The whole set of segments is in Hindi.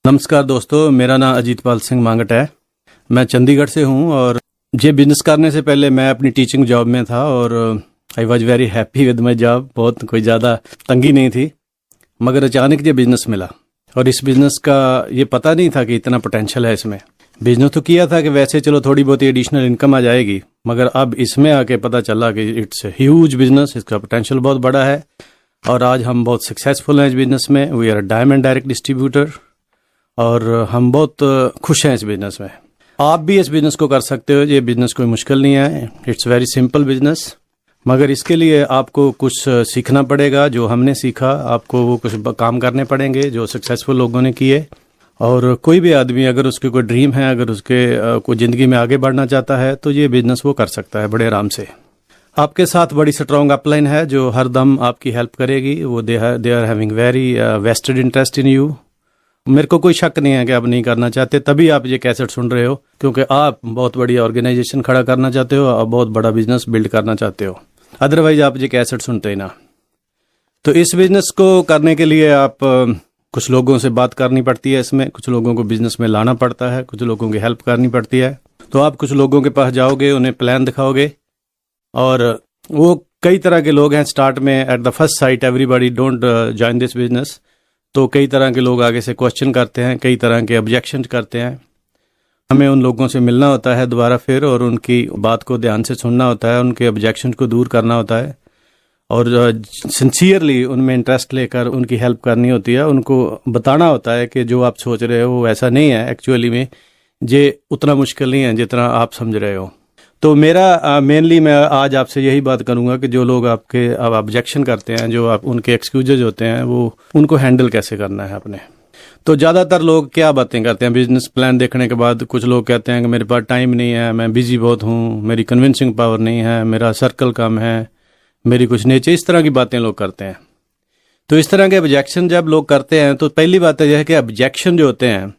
नमस्कार दोस्तों, मेरा नाम अजीतपाल सिंह मांगट है। मैं चंडीगढ़ से हूं और ये बिज़नेस करने से पहले मैं अपनी टीचिंग जॉब में था और I was very happy with my job. बहुत कोई ज़्यादा तंगी नहीं थी, मगर अचानक ये बिज़नेस मिला और इस बिज़नेस का ये पता नहीं था कि इतना पोटेंशियल है इसमें। बिज़नेस तो किया था कि वैसे चलो थोड़ी बहुत एडिशनल इनकम आ जाएगी, मगर अब इसमें आके पता चला कि इट्स ह्यूज बिज़नेस, इसका पोटेंशियल बहुत बड़ा है और आज हम बहुत सक्सेसफुल हैं इस बिज़नेस में। We are diamond direct distributor और हम बहुत खुश हैं इस बिज़नेस में। आप भी इस बिज़नेस को कर सकते हो, ये बिज़नेस कोई मुश्किल नहीं है, इट्स वेरी सिंपल बिज़नेस। मगर इसके लिए आपको कुछ सीखना पड़ेगा, जो हमने सीखा आपको वो कुछ काम करने पड़ेंगे जो सक्सेसफुल लोगों ने किए। और कोई भी आदमी अगर उसके कोई ड्रीम है, अगर उसके कोई ज़िंदगी में आगे बढ़ना चाहता है तो ये बिज़नेस वो कर सकता है बड़े आराम से। आपके साथ बड़ी स्ट्रॉन्ग अपलाइन है जो हर दम आपकी हेल्प करेगी। वो they are having very vested interest in you. मेरे को कोई शक नहीं है कि आप नहीं करना चाहते, तभी आप ये कैसेट सुन रहे हो, क्योंकि आप बहुत बड़ी ऑर्गेनाइजेशन खड़ा करना चाहते हो और बहुत बड़ा बिजनेस बिल्ड करना चाहते हो। अदरवाइज आप ये कैसेट सुनते ही ना। तो इस बिजनेस को करने के लिए आप कुछ लोगों से बात करनी पड़ती है, इसमें कुछ लोगों को बिजनेस में लाना पड़ता है, कुछ लोगों की हेल्प करनी पड़ती है। तो आप कुछ लोगों के पास जाओगे, उन्हें प्लान दिखाओगे और वो कई तरह के लोग हैं। स्टार्ट में at the first sight everybody don't join this business. तो कई तरह के लोग आगे से क्वेश्चन करते हैं, कई तरह के ऑब्जेक्शन करते हैं। हमें उन लोगों से मिलना होता है दोबारा फिर और उनकी बात को ध्यान से सुनना होता है, उनके ऑब्जेक्शन को दूर करना होता है और सिंसियरली उनमें इंटरेस्ट लेकर उनकी हेल्प करनी होती है। उनको बताना होता है कि जो आप सोच रहे हो वो ऐसा नहीं है, एक्चुअली में ये उतना मुश्किल नहीं है जितना आप समझ रहे हो। तो मेरा मेनली मैं आज आपसे यही बात करूंगा कि जो लोग आपके अब ऑब्जेक्शन करते हैं, जो आप उनके एक्सक्यूजेज होते हैं, वो उनको हैंडल कैसे करना है अपने। तो ज़्यादातर लोग क्या बातें करते हैं बिजनेस प्लान देखने के बाद। कुछ लोग कहते हैं कि मेरे पास टाइम नहीं है, मैं बिजी बहुत हूँ, मेरी कन्विंसिंग पावर नहीं है, मेरा सर्कल कम है, मेरी कुछ नेचर, इस तरह की बातें लोग करते हैं। तो इस तरह के ऑब्जेक्शन जब लोग करते हैं तो पहली बात यह है कि ऑब्जेक्शन जो होते हैं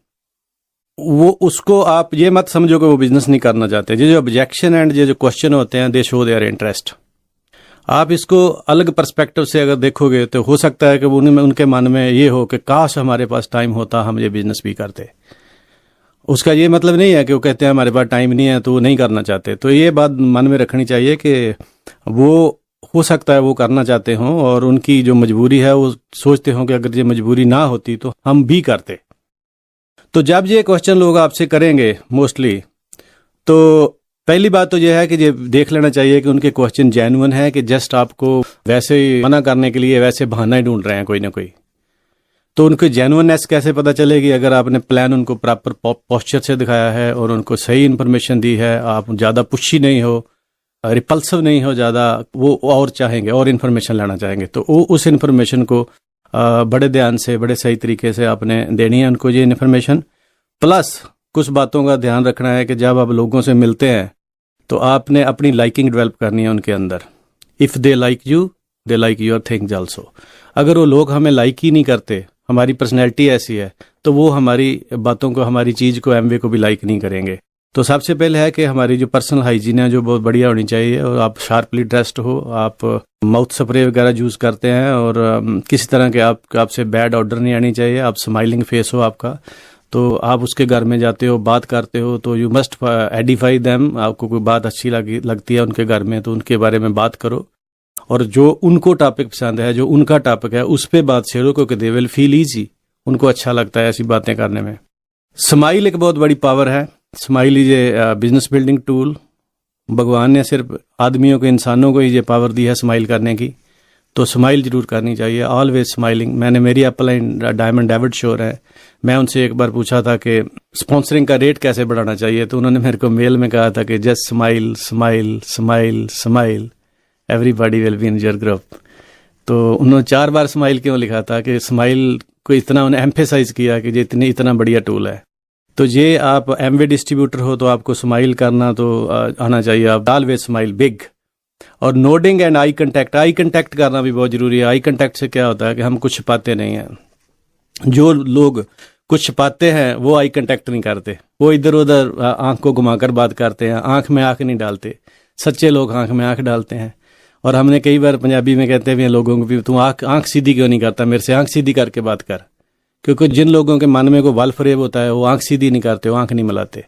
वो उसको आप ये मत समझो कि वो बिजनेस नहीं करना चाहते। ये जो ऑब्जेक्शन एंड ये जो क्वेश्चन होते हैं दे शो देयर इंटरेस्ट। आप इसको अलग पर्सपेक्टिव से अगर देखोगे तो हो सकता है कि उनके मन में ये हो कि काश हमारे पास टाइम होता, हम ये बिजनेस भी करते। उसका ये मतलब नहीं है कि वो कहते हैं हमारे पास टाइम नहीं है तो वो नहीं करना चाहते। तो ये बात मन में रखनी चाहिए कि वो हो सकता है वो करना चाहते हों और उनकी जो मजबूरी है वो सोचते हों कि अगर ये मजबूरी ना होती तो हम भी करते। तो जब ये क्वेश्चन लोग आपसे करेंगे मोस्टली, तो पहली बात तो यह है कि ये देख लेना चाहिए कि उनके क्वेश्चन जेन्युइन है कि जस्ट आपको वैसे ही मना करने के लिए वैसे बहाना ही ढूंढ रहे हैं कोई ना कोई। तो उनकी जेन्युइननेस कैसे पता चलेगी? अगर आपने प्लान उनको प्रॉपर पोस्चर से दिखाया है और उनको सही इन्फॉर्मेशन दी है, आप ज़्यादा पुशी नहीं हो, रिपल्सिव नहीं हो ज़्यादा, वो और चाहेंगे और इन्फॉर्मेशन लेना चाहेंगे, तो वो उस इन्फॉर्मेशन को बड़े ध्यान से बड़े सही तरीके से आपने देनी है उनको ये इन्फॉर्मेशन। प्लस कुछ बातों का ध्यान रखना है कि जब आप लोगों से मिलते हैं तो आपने अपनी लाइकिंग डेवलप करनी है उनके अंदर। If they like you they like your things also. अगर वो लोग हमें लाइक ही नहीं करते, हमारी पर्सनैलिटी ऐसी है, तो वो हमारी बातों को, हमारी चीज़ को, एमवे को भी लाइक नहीं करेंगे। तो सबसे पहले है कि हमारी जो पर्सनल हाइजीन है जो बहुत बढ़िया होनी चाहिए और आप शार्पली ड्रेस्ड हो, आप माउथ स्प्रे वगैरह यूज़ करते हैं और किसी तरह के आपसे बैड ऑर्डर नहीं आनी चाहिए, आप स्माइलिंग फेस हो आपका। तो आप उसके घर में जाते हो, बात करते हो, तो यू मस्ट एडिफाई देम। आपको कोई बात अच्छी लगती है उनके घर में तो उनके बारे में बात करो और जो उनको टॉपिक पसंद है, जो उनका टॉपिक है, उस पर बात छेड़ो क्योंकि दे विल फील ईजी। उनको अच्छा लगता है ऐसी बातें करने में। स्माइल एक बहुत बड़ी पावर है। Smile is a business building tool. भगवान ने सिर्फ आदमियों को, इंसानों को ही ये पावर दी है स्माइल करने की, तो स्माइल जरूर करनी चाहिए, ऑलवेज स्माइलिंग। मैंने मेरी अपलाइन डायमंड डेविड श्योर है, मैं उनसे एक बार पूछा था कि स्पॉन्सरिंग का रेट कैसे बढ़ाना चाहिए, तो उन्होंने मेरे को मेल में कहा था कि just smile smile smile smile, everybody will be in your group. तो उन्होंने 4 बार स्माइल क्यों लिखा था कि स्माइल को इतना उन्हें एम्फेसाइज किया कि ये इतना बढ़िया टूल है। तो ये आप एमवे डिस्ट्रीब्यूटर हो तो आपको स्माइल करना तो आना चाहिए। आप ऑलवेज स्माइल बिग। और नोडिंग एंड आई कंटेक्ट करना भी बहुत जरूरी है। आई कंटेक्ट से क्या होता है कि हम कुछ छिपाते नहीं हैं। जो लोग कुछ छिपाते हैं वो आई कंटेक्ट नहीं करते, वो इधर उधर आंख को घुमाकर बात करते हैं, आंख में आंख नहीं डालते। सच्चे लोग आंख में आंख डालते हैं। और हमने कई बार पंजाबी में कहते हैं लोगों को भी, तू आंख सीधी क्यों नहीं करता, मेरे से आंख सीधी करके बात कर। क्योंकि जिन लोगों के मन में कोई वाल फरेब होता है वो आंख सीधी नहीं करते, वो आंख नहीं मिलाते।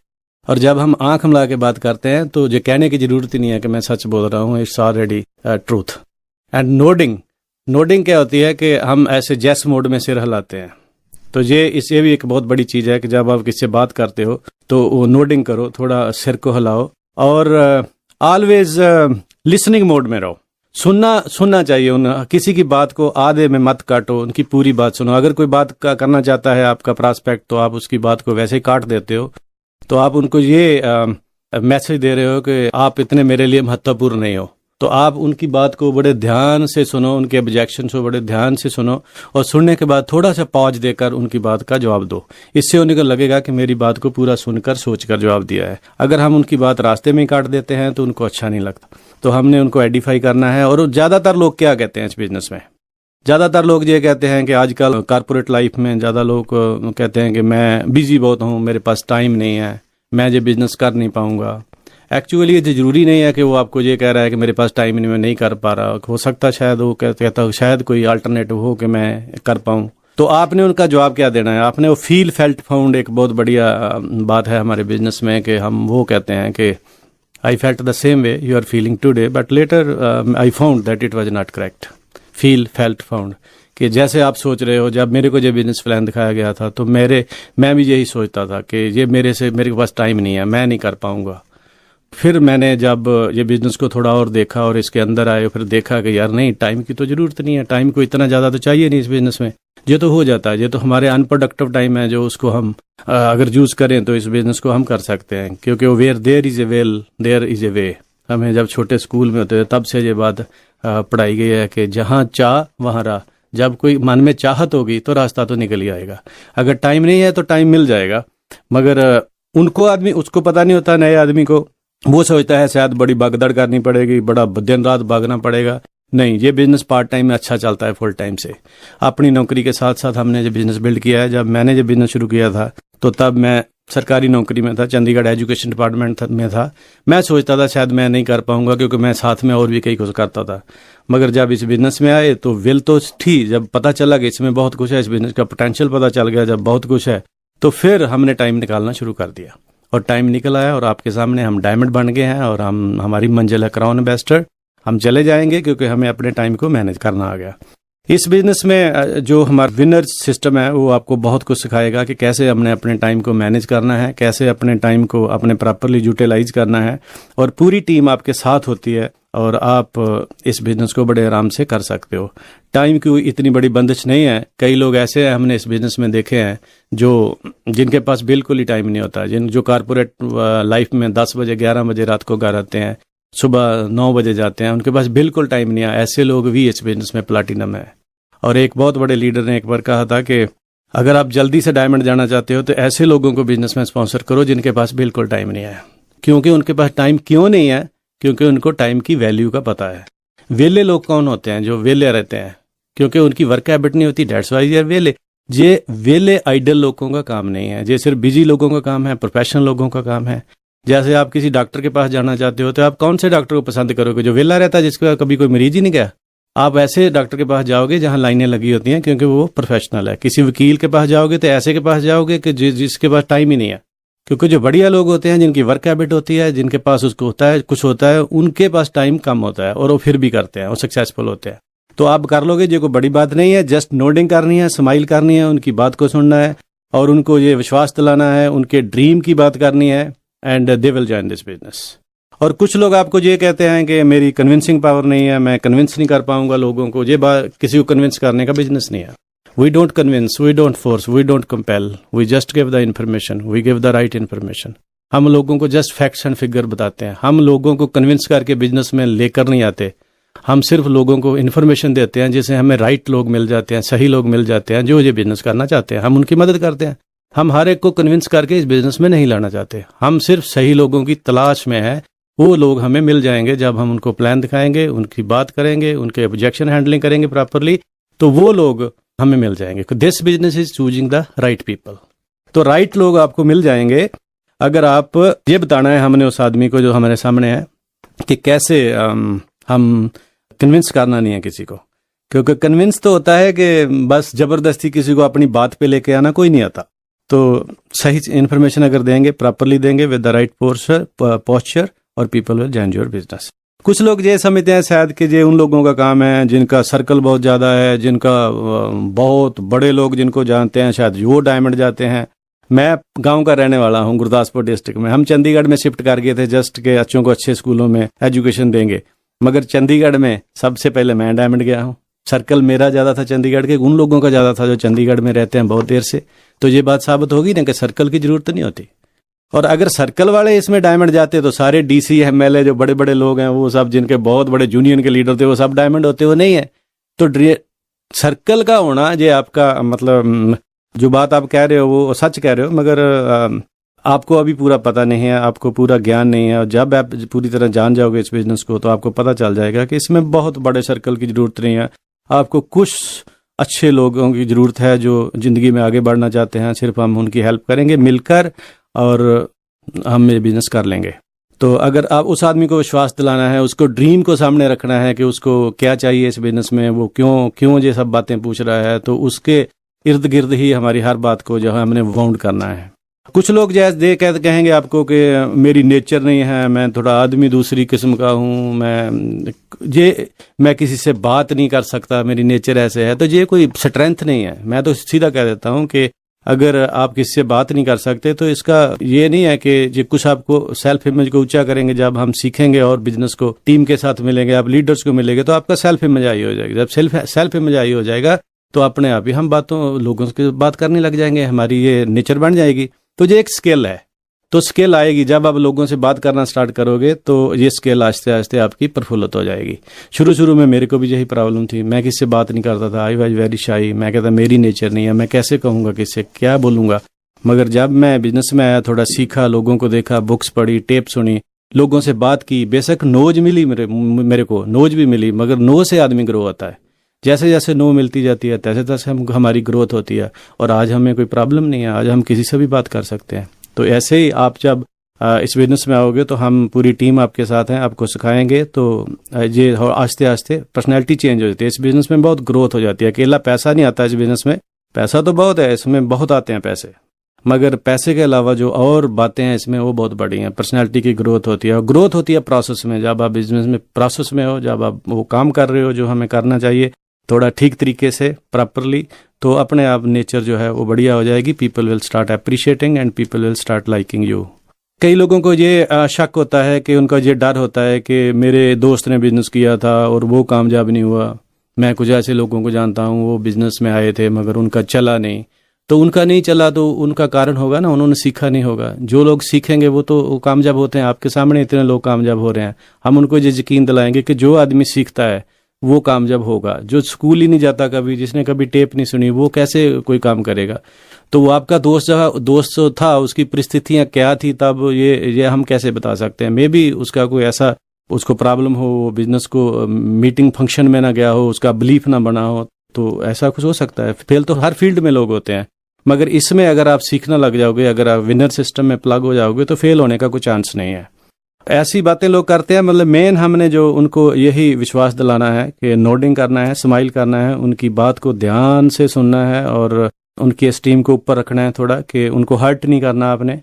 और जब हम आंख मिला के बात करते हैं तो ये कहने की जरूरत ही नहीं है कि मैं सच बोल रहा हूँ, it's already truth. And nodding क्या होती है कि हम ऐसे जैस मोड में सिर हिलाते हैं। तो ये भी एक बहुत बड़ी चीज है कि जब आप किसी से बात करते हो तो वो नोडिंग करो, थोड़ा सिर को हिलाओ, और ऑलवेज लिसनिंग मोड में रहो। सुनना चाहिए, किसी की बात को आधे में मत काटो, उनकी पूरी बात सुनो। अगर कोई बात करना चाहता है आपका प्रॉस्पेक्ट तो आप उसकी बात को वैसे ही काट देते हो, तो आप उनको ये मैसेज दे रहे हो कि आप इतने मेरे लिए महत्वपूर्ण नहीं हो। तो आप उनकी बात को बड़े ध्यान से सुनो, उनके ऑब्जेक्शन को बड़े ध्यान से सुनो, और सुनने के बाद थोड़ा सा पॉज देकर उनकी बात का जवाब दो। इससे उनको लगेगा कि मेरी बात को पूरा सुनकर सोचकर जवाब दिया है। अगर हम उनकी बात रास्ते में ही काट देते हैं तो उनको अच्छा नहीं लगता। तो हमने उनको एडिफाई करना है। और ज़्यादातर लोग क्या कहते हैं इस बिजनेस में, ज़्यादातर लोग ये कहते हैं कि आजकल कॉर्पोरेट लाइफ में ज़्यादा लोग कहते हैं कि मैं बिजी बहुत हूँ, मेरे पास टाइम नहीं है, मैं ये बिजनेस कर नहीं पाऊंगा। एक्चुअली ये जरूरी नहीं है कि वो आपको ये कह रहा है कि मेरे पास टाइम नहीं, मैं नहीं कर पा रहा। हो सकता शायद वो कहता हो शायद कोई अल्टरनेटिव हो कि मैं कर पाऊँ। तो आपने उनका जवाब क्या देना है? आपने वो फील फेल्ट फाउंड, एक बहुत बढ़िया बात है हमारे बिजनेस में कि हम वो कहते हैं कि I felt the same way you are feeling today but later I found that it was not correct. Feel felt found, कि जैसे आप सोच रहे हो, जब मेरे को ये बिजनेस प्लान दिखाया गया था तो मैं भी यही सोचता था कि ये मेरे पास टाइम नहीं है, मैं नहीं कर पाऊंगा। फिर मैंने जब ये बिजनेस को थोड़ा और देखा और इसके अंदर आए, फिर देखा कि यार नहीं, टाइम की तो जरूरत नहीं है, टाइम को इतना ज़्यादा तो चाहिए नहीं इस बिजनेस में, ये तो हो जाता है। ये तो हमारे अनप्रोडक्टिव टाइम है जो उसको हम अगर यूज़ करें तो इस बिजनेस को हम कर सकते हैं। क्योंकि वो where there is a well there is a way. हमें जब छोटे स्कूल में होते थे तब से ये बात पढ़ाई गई है कि जहाँ चाह वहाँ राह। जब कोई मन में चाहत होगी तो रास्ता तो निकल ही आएगा। अगर टाइम नहीं है तो टाइम मिल जाएगा। मगर उसको पता नहीं होता, नए आदमी को, वो सोचता है शायद बड़ी भगदड़ करनी पड़ेगी, बड़ा दिन रात भागना पड़ेगा। नहीं, ये बिजनेस पार्ट टाइम में अच्छा चलता है फुल टाइम से। अपनी नौकरी के साथ साथ हमने जो बिजनेस बिल्ड किया है। जब मैंने जो बिजनेस शुरू किया था तो तब मैं सरकारी नौकरी में था, चंडीगढ़ एजुकेशन डिपार्टमेंट में था। मैं सोचता था शायद मैं नहीं कर पाऊंगा क्योंकि मैं साथ में और भी कई कुछ करता था। मगर जब इस बिजनेस में आए तो विल तो थी, जब पता चला कि इसमें बहुत कुछ है, इस बिजनेस का पोटेंशियल पता चल गया, जब बहुत कुछ है तो फिर हमने टाइम निकालना शुरू कर दिया और टाइम निकल आया। और आपके सामने हम डायमंड बन गए हैं और हमारी मंजिल है क्राउन एम्बेसडर। हम चले जाएंगे क्योंकि हमें अपने टाइम को मैनेज करना आ गया। इस बिजनेस में जो हमारा विनर सिस्टम है वो आपको बहुत कुछ सिखाएगा कि कैसे हमने अपने टाइम को मैनेज करना है, कैसे अपने टाइम को अपने प्रॉपरली यूटिलाइज करना है। और पूरी टीम आपके साथ होती है और आप इस बिजनेस को बड़े आराम से कर सकते हो। टाइम की इतनी बड़ी बंदिश नहीं है। कई लोग ऐसे हैं हमने इस बिजनेस में देखे हैं जिनके पास बिल्कुल ही टाइम नहीं होता। जो कॉर्पोरेट लाइफ में 10 बजे 11 बजे रात को घर आते हैं, सुबह 9 बजे जाते हैं, उनके पास बिल्कुल टाइम नहीं है। ऐसे लोग भी इस बिजनेस में प्लाटिनम है। और एक बहुत बड़े लीडर ने एक बार कहा था कि अगर आप जल्दी से डायमंड जाना चाहते हो तो ऐसे लोगों को बिजनेस में स्पॉन्सर करो जिनके पास बिल्कुल टाइम नहीं है। क्योंकि उनके पास टाइम क्यों नहीं है? क्योंकि उनको टाइम की वैल्यू का पता है। वेले लोग कौन होते हैं? जो वेले रहते हैं, क्योंकि उनकी वर्क हैबिट नहीं होती, दैट्स व्हाई दे आर वेले। ये वेले आइडल लोगों का काम नहीं है, ये सिर्फ बिजी लोगों का काम है, प्रोफेशनल लोगों का काम है। जैसे आप किसी डॉक्टर के पास जाना चाहते हो तो आप कौन से डॉक्टर को पसंद करोगे? जो वेला रहता है, जिसका कभी कोई मरीज ही नहीं गया। आप ऐसे डॉक्टर के पास जाओगे जहां लाइनें लगी होती हैं क्योंकि वो प्रोफेशनल है। किसी वकील के पास जाओगे तो ऐसे के पास जाओगे कि जिसके पास टाइम ही नहीं है। क्योंकि जो बढ़िया लोग होते हैं, जिनकी वर्क हैबिट होती है, जिनके पास उसको होता है, कुछ होता है, उनके पास टाइम कम होता है और वो फिर भी करते हैं और सक्सेसफुल होते हैं। तो आप कर लोगे, जो कोई बड़ी बात नहीं है। जस्ट नोडिंग करनी है, स्माइल करनी है, उनकी बात को सुनना है और उनको ये विश्वास दिलाना है, उनके ड्रीम की बात करनी है, and they will join this business. और कुछ लोग आपको ये कहते हैं कि मेरी कन्विंसिंग पावर नहीं है, मैं कन्विंस नहीं कर पाऊंगा लोगों को। ये बात किसी को कन्विंस करने का बिजनेस नहीं है। We don't convince, we don't force, we don't compel, we just give the information, we give the right information. हम लोगों को जस्ट फैक्ट्स एंड फिगर बताते हैं। हम लोगों को कन्विंस करके बिजनेस में लेकर नहीं आते। हम सिर्फ लोगों को इन्फॉर्मेशन देते हैं जिससे हमें राइट लोग मिल जाते हैं, सही लोग मिल जाते हैं जो ये बिजनेस करना चाहते हैं। हम उनकी मदद करते हैं। हम हर एक को कन्विंस करके इस बिजनेस में नहीं लाना चाहते। हम सिर्फ सही लोगों की तलाश में है। वो लोग हमें मिल जाएंगे जब हम उनको प्लान दिखाएंगे, उनकी बात करेंगे, उनके ऑब्जेक्शन हैंडलिंग करेंगे प्रॉपरली, तो वो लोग हमें मिल जाएंगे। This business is choosing the right people. तो राइट लोग आपको मिल जाएंगे अगर आप ये बताना है हमने उस आदमी को जो हमारे सामने है कि कैसे हम कन्विंस करना नहीं है किसी को, क्योंकि कन्विंस तो होता है कि बस जबरदस्ती किसी को अपनी बात पे लेके आना कोई नहीं आता। तो सही इन्फॉर्मेशन अगर देंगे, प्रॉपरली देंगे विद द राइट पोस्चर, और people will join your business. कुछ लोग ये समझते हैं शायद कि ये उन लोगों का काम है जिनका सर्कल बहुत ज़्यादा है, जिनका बहुत बड़े लोग जिनको जानते हैं, शायद वो डायमंड जाते हैं। मैं गांव का रहने वाला हूं, गुरदासपुर डिस्ट्रिक्ट में। हम चंडीगढ़ में शिफ्ट कर गए थे जस्ट के बच्चों को अच्छे स्कूलों में एजुकेशन देंगे, मगर चंडीगढ़ में सबसे पहले मैं डायमंड गया हूं। सर्कल मेरा ज़्यादा था चंडीगढ़ के, उन लोगों का ज़्यादा था जो चंडीगढ़ में रहते हैं बहुत देर से। तो ये बात साबित होगी ना कि सर्कल की जरूरत नहीं होती। और अगर सर्कल वाले इसमें डायमंड जाते तो सारे डीसी एमएलए जो बड़े बड़े लोग हैं वो सब, जिनके बहुत बड़े यूनियन के लीडर थे, वो सब डायमंड होते, वो नहीं है। तो सर्कल का होना ये आपका मतलब जो बात आप कह रहे हो वो सच कह रहे हो, मगर आपको अभी पूरा पता नहीं है, आपको पूरा ज्ञान नहीं है। और जब आप पूरी तरह जान जाओगे इस बिजनेस को तो आपको पता चल जाएगा कि इसमें बहुत बड़े सर्कल की जरूरत नहीं है। आपको कुछ अच्छे लोगों की जरूरत है जो जिंदगी में आगे बढ़ना चाहते हैं। सिर्फ हम उनकी हेल्प करेंगे मिलकर और हम ये बिजनेस कर लेंगे। तो अगर आप उस आदमी को विश्वास दिलाना है, उसको ड्रीम को सामने रखना है कि उसको क्या चाहिए इस बिजनेस में, वो क्यों ये सब बातें पूछ रहा है, तो उसके इर्द गिर्द ही हमारी हर बात को जो है हमने बाउंड करना है। कुछ लोग जैसे कहेंगे आपको कि मेरी नेचर नहीं है, मैं थोड़ा आदमी दूसरी किस्म का हूँ, मैं किसी से बात नहीं कर सकता, मेरी नेचर ऐसे है। तो ये कोई स्ट्रेंथ नहीं है। मैं तो सीधा कह देता हूँ कि अगर आप किसी से बात नहीं कर सकते तो इसका ये नहीं है कि ये कुछ आपको सेल्फ इमेज को ऊंचा करेंगे। जब हम सीखेंगे और बिजनेस को टीम के साथ मिलेंगे, आप लीडर्स को मिलेंगे, तो आपका सेल्फ इमेज हाई हो जाएगा। जब सेल्फ इमेज हाई हो जाएगा तो अपने आप ही हम लोगों से बात करने लग जाएंगे, हमारी ये नेचर बन जाएगी। तो ये एक स्किल है। तो स्किल आएगी जब आप लोगों से बात करना स्टार्ट करोगे, तो ये स्किल आस्ते आस्ते आपकी प्रफुल्लित हो जाएगी। शुरू में मेरे को भी यही प्रॉब्लम थी, मैं किससे बात नहीं करता था। I was very shy. मैं कहता मेरी नेचर नहीं है, मैं कैसे कहूँगा, किससे क्या बोलूँगा। मगर जब मैं बिजनेस में आया, थोड़ा सीखा, लोगों को देखा, बुक्स पढ़ी, टेप सुनी, लोगों से बात की, बेशक नोज मिली मेरे को नोज भी मिली, मगर नो से आदमी ग्रो होता है। जैसे जैसे नो मिलती जाती है तैसे तैसे हमारी ग्रोथ होती है। और आज हमें कोई प्रॉब्लम नहीं है, आज हम किसी से भी बात कर सकते हैं। तो ऐसे ही आप जब इस बिजनेस में आओगे तो हम पूरी टीम आपके साथ हैं, आपको सिखाएंगे। तो ये आस्ते आस्ते पर्सनैलिटी चेंज हो जाती है। इस बिजनेस में बहुत ग्रोथ हो जाती है। अकेला पैसा नहीं आता इस बिजनेस में, पैसा तो बहुत है, इसमें बहुत आते हैं पैसे, मगर पैसे के अलावा जो और बातें हैं इसमें वो बहुत बड़ी हैं। पर्सनैलिटी की ग्रोथ होती है, और ग्रोथ होती है प्रोसेस में। जब आप बिजनेस में प्रोसेस में हो, जब आप वो काम कर रहे हो जो हमें करना चाहिए थोड़ा ठीक तरीके से प्रॉपरली, तो अपने आप नेचर जो है वो बढ़िया हो जाएगी। People will start appreciating and people will start liking you. कई लोगों को ये शक होता है कि उनका ये डर होता है कि मेरे दोस्त ने बिजनेस किया था और वो कामयाब नहीं हुआ। मैं कुछ ऐसे लोगों को जानता हूँ, वो बिजनेस में आए थे मगर उनका चला नहीं। तो उनका नहीं चला तो उनका कारण होगा ना, उन्होंने सीखा नहीं होगा। जो लोग सीखेंगे वो तो कामयाब होते हैं। आपके सामने इतने लोग कामयाब हो रहे हैं। हम उनको ये यकीन दिलाएंगे कि जो आदमी सीखता है वो कामयाब होगा। जो स्कूल ही नहीं जाता कभी, जिसने कभी टेप नहीं सुनी, वो कैसे कोई काम करेगा। तो वो आपका दोस्त था, उसकी परिस्थितियां क्या थी तब, ये हम कैसे बता सकते हैं। मे बी उसका कोई ऐसा उसको प्रॉब्लम हो, बिजनेस को मीटिंग फंक्शन में ना गया हो, उसका बिलीफ ना बना हो, तो ऐसा कुछ हो सकता है। फेल तो हर फील्ड में लोग होते हैं, मगर इसमें अगर आप सीखना लग जाओगे, अगर आप विनर सिस्टम में प्लग हो जाओगे, तो फेल होने का कोई चांस नहीं है। ऐसी बातें लोग करते हैं। मतलब मेन हमने जो उनको यही विश्वास दिलाना है कि नोडिंग करना है, स्माइल करना है, उनकी बात को ध्यान से सुनना है और उनकी एस्टीम को ऊपर रखना है थोड़ा, कि उनको हर्ट नहीं करना आपने,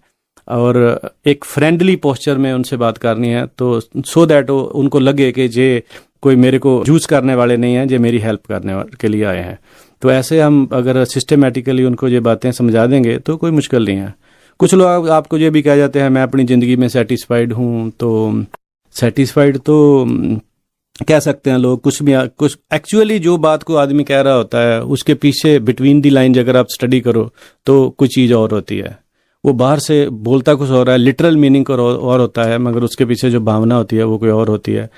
और एक फ्रेंडली पोस्चर में उनसे बात करनी है। तो सो दैट उनको लगे कि ये कोई मेरे को यूज करने वाले नहीं हैं, ये मेरी हेल्प करने के लिए आए हैं। तो ऐसे हम अगर सिस्टमेटिकली उनको ये बातें समझा देंगे तो कोई मुश्किल नहीं है। कुछ लोग आपको ये भी कह जाते हैं मैं अपनी ज़िंदगी में सेटिस्फाइड हूँ। तो सेटिस्फाइड तो कह सकते हैं लोग, कुछ एक्चुअली जो बात को आदमी कह रहा होता है उसके पीछे बिटवीन दी लाइन्स अगर आप स्टडी करो तो कुछ चीज़ और होती है। वो बाहर से बोलता कुछ हो रहा है, लिटरल मीनिंग और होता है, मगर उसके पीछे जो भावना होती है वो कोई और होती है।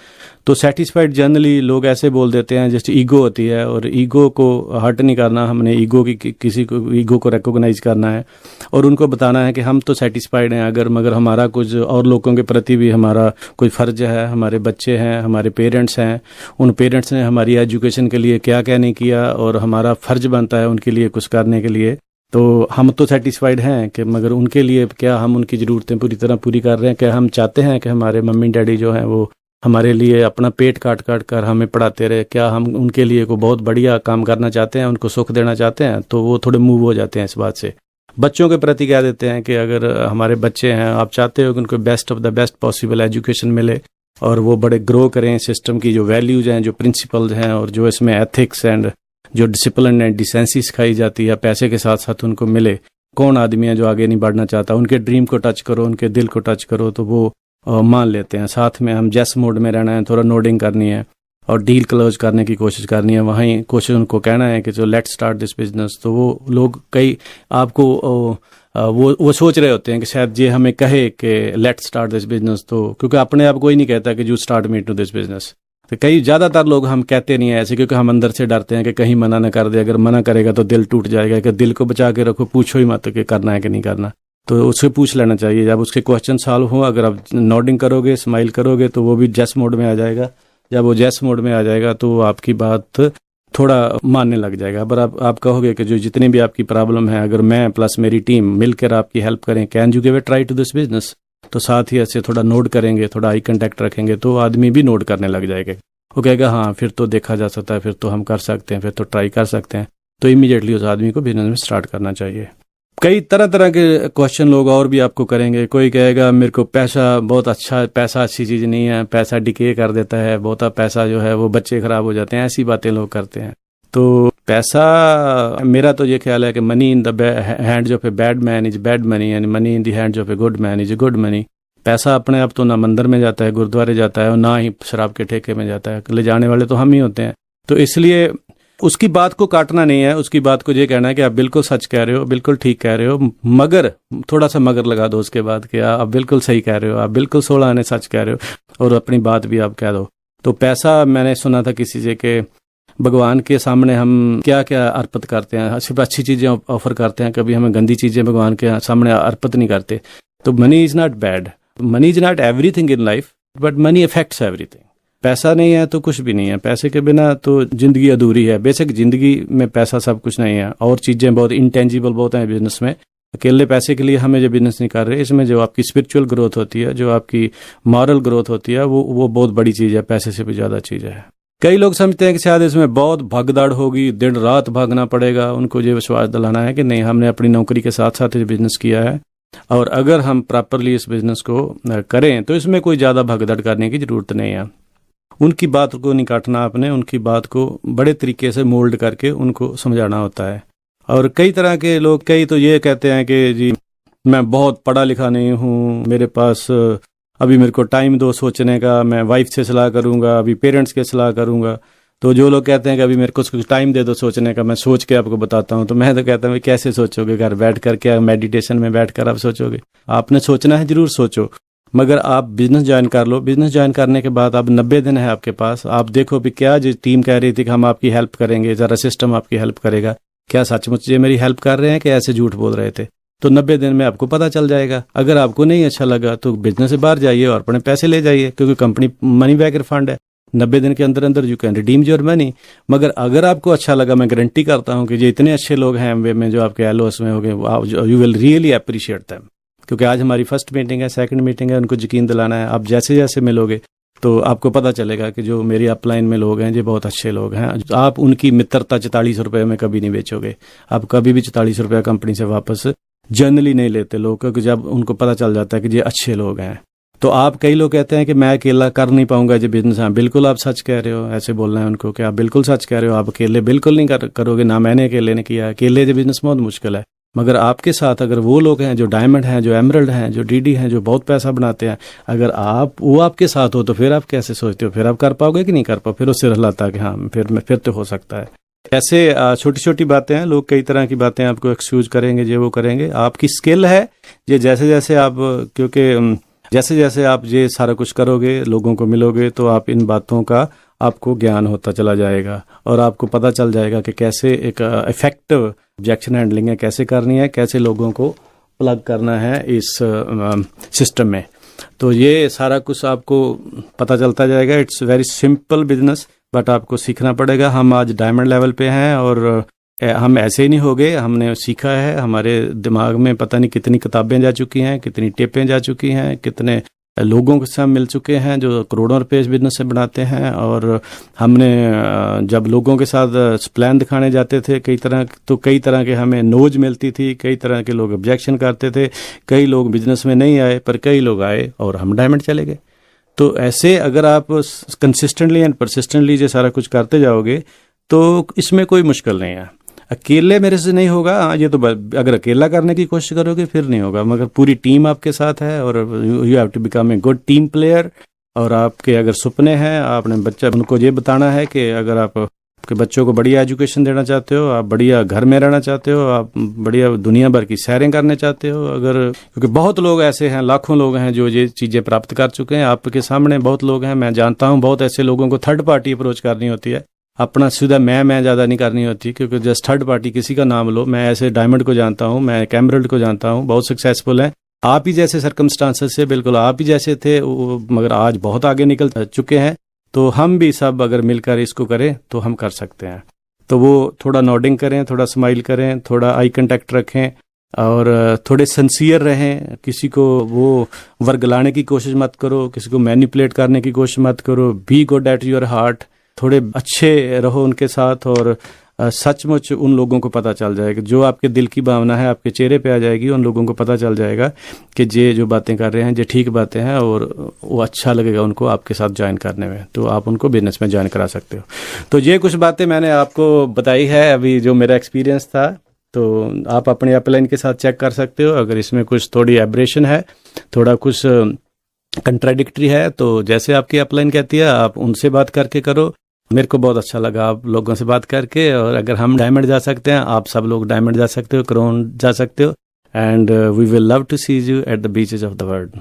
तो सेटिस्फाइड जनरली लोग ऐसे बोल देते हैं जैसे ईगो होती है, और ईगो को हर्ट नहीं करना। हमने ईगो की किसी को ईगो को रिकॉग्नाइज करना है और उनको बताना है कि हम तो सेटिस्फाइड हैं, मगर हमारा कुछ और लोगों के प्रति भी हमारा कोई फ़र्ज है। हमारे बच्चे हैं, हमारे पेरेंट्स हैं, उन पेरेंट्स ने हमारी एजुकेशन के लिए क्या क्या नहीं किया, और हमारा फ़र्ज बनता है उनके लिए कुछ करने के लिए। तो हम तो सेटिस्फाइड हैं कि मगर उनके लिए क्या हम उनकी ज़रूरतें पूरी तरह पूरी कर रहे हैं। क्या हम चाहते हैं कि हमारे मम्मी डैडी जो हैं वो हमारे लिए अपना पेट काट काट कर हमें पढ़ाते रहे, क्या हम उनके लिए कोई बहुत बढ़िया काम करना चाहते हैं, उनको सुख देना चाहते हैं, तो वो थोड़े मूव हो जाते हैं इस बात से। बच्चों के प्रति कह देते हैं कि अगर हमारे बच्चे हैं, आप चाहते हो कि उनको best of the best possible education मिले और वो बड़े ग्रो करें, सिस्टम की जो वैल्यूज हैं, जो प्रिंसिपल्स हैं और जो इसमें एथिक्स एंड जो डिसिप्लिन एंड डिसेंसी सिखाई जाती है पैसे के साथ साथ उनको मिले। कौन आदमी है जो आगे नहीं बढ़ना चाहता? उनके ड्रीम को टच करो, उनके दिल को टच करो तो वो मान लेते हैं। साथ में हम जैस मोड में रहना है, थोड़ा नोडिंग करनी है और डील क्लोज करने की कोशिश करनी है। वहीं कोशिश उनको कहना है कि जो लेट्स स्टार्ट दिस बिजनेस, तो वो लोग कई आपको वो सोच रहे होते हैं कि शायद ये हमें कहे कि लेट्स स्टार्ट दिस बिजनेस, तो क्योंकि अपने आप कोई नहीं कहता कि you start me to this business. तो कई ज़्यादातर लोग हम कहते नहीं है ऐसे, क्योंकि हम अंदर से डरते हैं कि कहीं मना ना कर दे, अगर मना करेगा तो दिल टूट जाएगा। कि दिल को बचा के रखो, पूछो ही मत कि करना है कि नहीं करना, तो उससे पूछ लेना चाहिए। जब उसके क्वेश्चन सॉल्व हो, अगर आप नोडिंग करोगे, स्माइल करोगे, तो वो भी जेस मोड में आ जाएगा। जब वो जेस मोड में आ जाएगा तो वो आपकी बात थोड़ा मानने लग जाएगा। पर आप कहोगे कि जो जितनी भी आपकी प्रॉब्लम है, अगर मैं प्लस मेरी टीम मिलकर आपकी हेल्प करें, can you give a try to this business, तो साथ ही ऐसे थोड़ा नोट करेंगे, थोड़ा आई कंटेक्ट रखेंगे, तो आदमी भी नोट करने लग जाएगा। वो कहेगा हाँ फिर तो देखा जा सकता है, फिर तो हम कर सकते हैं, फिर तो ट्राई कर सकते हैं। तो इमीडिएटली उस आदमी को बिजनेस में स्टार्ट करना चाहिए। कई तरह तरह के क्वेश्चन लोग और भी आपको करेंगे। कोई कहेगा मेरे को पैसा बहुत अच्छा, पैसा अच्छी चीज़ नहीं है, पैसा डिके कर देता है, बहुत पैसा जो है वो बच्चे खराब हो जाते हैं, ऐसी बातें लोग करते हैं। तो पैसा, मेरा तो ये ख्याल है कि money in the hands of a bad man is bad money and money in the hands of a good man is a good money. पैसा अपने आप तो ना मंदिर में जाता है, गुरुद्वारे जाता है, और ना ही शराब के ठेके में जाता है, ले जाने वाले तो हम ही होते हैं। तो इसलिए उसकी बात को काटना नहीं है, उसकी बात को ये कहना है कि आप बिल्कुल सच कह रहे हो, बिल्कुल ठीक कह रहे हो, मगर थोड़ा सा मगर लगा दो उसके बाद कि आप बिल्कुल सही कह रहे हो, आप बिल्कुल 16 आने सच कह रहे हो, और अपनी बात भी आप कह दो। तो पैसा, मैंने सुना था किसी से कि भगवान के सामने हम क्या क्या अर्पित करते हैं, सिर्फ अच्छी चीज़ें ऑफर करते हैं, कभी हमें गंदी चीज़ें भगवान के सामने अर्पित नहीं करते। तो money is not bad, money is not everything in life, but money affects everything. पैसा नहीं है तो कुछ भी नहीं है, पैसे के बिना तो जिंदगी अधूरी है। बेसिक जिंदगी में पैसा सब कुछ नहीं है, और चीज़ें बहुत इंटेंजिबल बहुत हैं बिजनेस में। अकेले पैसे के लिए हमें जो बिजनेस नहीं कर रहे, इसमें जो आपकी स्पिरिचुअल ग्रोथ होती है, जो आपकी मॉरल ग्रोथ होती है, वो बहुत बड़ी चीज़ है, पैसे से भी ज़्यादा चीज़ है। कई लोग समझते हैं कि शायद इसमें बहुत भगदड़ होगी, दिन रात भागना पड़ेगा। उनको ये विश्वास दिलाना है कि नहीं, हमने अपनी नौकरी के साथ साथ ये बिजनेस किया है, और अगर हम प्रॉपरली इस बिजनेस को करें तो इसमें कोई ज़्यादा भगदड़ करने की ज़रूरत नहीं है। उनकी बात को नहीं काटना आपने, उनकी बात को बड़े तरीके से मोल्ड करके उनको समझाना होता है। और कई तरह के लोग, कई तो ये कहते हैं कि जी मैं बहुत पढ़ा लिखा नहीं हूँ, मेरे पास अभी मेरे को टाइम दो सोचने का, मैं वाइफ से सलाह करूँगा, अभी पेरेंट्स के सलाह करूँगा। तो जो लोग कहते हैं कि अभी मेरे को कुछ टाइम दे दो सोचने का, मैं सोच के आपको बताता हूँ, तो मैं तो कहता हूँ कैसे सोचोगे, घर बैठ कर, क्या मेडिटेशन में बैठ कर आप सोचोगे? आपने सोचना है, जरूर सोचो, मगर आप बिजनेस ज्वाइन कर लो। बिजनेस ज्वाइन करने के बाद अब 90 दिन है आपके पास, आप देखो भी क्या जो टीम कह रही थी कि हम आपकी हेल्प करेंगे, ज़रा सिस्टम आपकी हेल्प करेगा, क्या सचमुच ये मेरी हेल्प कर रहे हैं कि ऐसे झूठ बोल रहे थे? तो 90 दिन में आपको पता चल जाएगा। अगर आपको नहीं अच्छा लगा तो बिजनेस से बाहर जाइए और अपने पैसे ले जाइए, क्योंकि कंपनी मनी बैक रिफंड है। 90 दिन के अंदर अंदर you can redeem your money. मगर अगर आपको अच्छा लगा, मैं गारंटी करता हूँ कि ये इतने अच्छे लोग हैं एमवे में जो आपके एलओएस में हो गए, you will really appreciate them. क्योंकि आज हमारी फर्स्ट मीटिंग है, सेकंड मीटिंग है, उनको यकीन दिलाना है। आप जैसे जैसे मिलोगे तो आपको पता चलेगा कि जो मेरी अपलाइन में लोग हैं ये बहुत अच्छे लोग हैं। आप उनकी मित्रता 44 रुपये में कभी नहीं बेचोगे। आप कभी भी 44 रुपये कंपनी से वापस जनरली नहीं लेते लोग, क्योंकि जब उनको पता चल जाता है कि ये अच्छे लोग हैं। तो आप, कई लोग कहते हैं कि मैं अकेला कर नहीं पाऊंगा ये बिजनेस। हाँ, बिल्कुल आप सच कह रहे हो, ऐसे बोलना है उनको कि आप बिल्कुल सच कह रहे हो, आप अकेले बिल्कुल नहीं करोगे। ना मैंने अकेले ने किया, अकेले ये बिजनेस बहुत मुश्किल है। मगर आपके साथ अगर वो लोग हैं जो डायमंड हैं, जो एमरल्ड हैं, जो डीडी हैं, जो बहुत पैसा बनाते हैं, अगर वो आपके साथ हो तो फिर आप कैसे सोचते हो, फिर आप कर पाओगे कि नहीं कर पाओ? फिर उससे रहलाता है कि हाँ फिर तो हो सकता है। ऐसे छोटी छोटी बातें हैं, लोग कई तरह की बातें आपको एक्सक्यूज करेंगे, ये वो करेंगे। आपकी स्किल है ये, जैसे जैसे आप, क्योंकि जैसे जैसे आप ये सारा कुछ करोगे, लोगों को मिलोगे, तो आप इन बातों का आपको ज्ञान होता चला जाएगा, और आपको पता चल जाएगा कि कैसे एक इफेक्टिव ऑब्जेक्शन हैंडलिंग है, कैसे करनी है, कैसे लोगों को प्लग करना है इस सिस्टम में। तो ये सारा कुछ आपको पता चलता जाएगा। It's very simple business, but आपको सीखना पड़ेगा। हम आज डायमंड लेवल पे हैं, और हम ऐसे ही नहीं हो गए, हमने सीखा है। हमारे दिमाग में पता नहीं कितनी किताबें जा चुकी हैं, कितनी टेपें जा चुकी हैं, कितने लोगों के साथ मिल चुके हैं जो करोड़ों रुपए इस बिजनेस से बनाते हैं। और हमने जब लोगों के साथ प्लान दिखाने जाते थे कई तरह के हमें नोज मिलती थी, कई तरह के लोग ऑब्जेक्शन करते थे, कई लोग बिजनेस में नहीं आए, पर कई लोग आए और हम डायमंड चले गए। तो ऐसे अगर आप कंसिस्टेंटली एंड परसिस्टेंटली ये सारा कुछ करते जाओगे तो इसमें कोई मुश्किल नहीं है। अकेले मेरे से नहीं होगा, ये तो अगर अकेला करने की कोशिश करोगे फिर नहीं होगा, मगर पूरी टीम आपके साथ है और you have to become a good team player. और आपके अगर सपने हैं, आपने बच्चा उनको ये बताना है कि अगर आप आपके बच्चों को बढ़िया एजुकेशन देना चाहते हो, आप बढ़िया घर में रहना चाहते हो, आप बढ़िया दुनिया भर की सैरें करने चाहते हो, अगर क्योंकि बहुत लोग ऐसे हैं, लाखों लोग हैं जो ये चीज़ें प्राप्त कर चुके हैं। आपके सामने बहुत लोग हैं, मैं जानता हूँ बहुत ऐसे लोगों को थर्ड पार्टी अप्रोच करनी होती है, अपना सीधा मैं ज़्यादा नहीं करनी होती, क्योंकि जस्ट थर्ड पार्टी किसी का नाम लो। मैं ऐसे डायमंड को जानता हूँ, मैं कैमरल्ड को जानता हूँ, बहुत सक्सेसफुल हैं। आप ही जैसे सर्कमस्टांसेस से, बिल्कुल आप ही जैसे थे, मगर आज बहुत आगे निकल चुके हैं। तो हम भी सब अगर मिलकर इसको करें तो हम कर सकते हैं। तो वो थोड़ा नोडिंग करें, थोड़ा स्माइल करें, थोड़ा आई कांटेक्ट रखें और थोड़े सिंसियर रहें। किसी को वो वर्गलाने की कोशिश मत करो, किसी को मैनिपुलेट करने की कोशिश मत करो। Be good at your heart, थोड़े अच्छे रहो उनके साथ और सचमुच उन लोगों को पता चल जाएगा, जो आपके दिल की भावना है आपके चेहरे पे आ जाएगी। उन लोगों को पता चल जाएगा कि ये जो बातें कर रहे हैं ये ठीक बातें हैं और वो अच्छा लगेगा उनको आपके साथ ज्वाइन करने में, तो आप उनको बिजनेस में ज्वाइन करा सकते हो। तो ये कुछ बातें मैंने आपको बताई है अभी जो मेरा एक्सपीरियंस था, तो आप अपने अपलाइन के साथ चेक कर सकते हो। अगर इसमें कुछ थोड़ी एब्रेशन है, थोड़ा कुछ कंट्राडिक्टरी है, तो जैसे आपकी अपलाइन कहती है आप उनसे बात करके करो। मेरे को बहुत अच्छा लगा आप लोगों से बात करके, और अगर हम डायमंड जा सकते हैं, आप सब लोग डायमंड जा सकते हो, क्राउन जा सकते हो, and we will love to see you at the beaches of the world.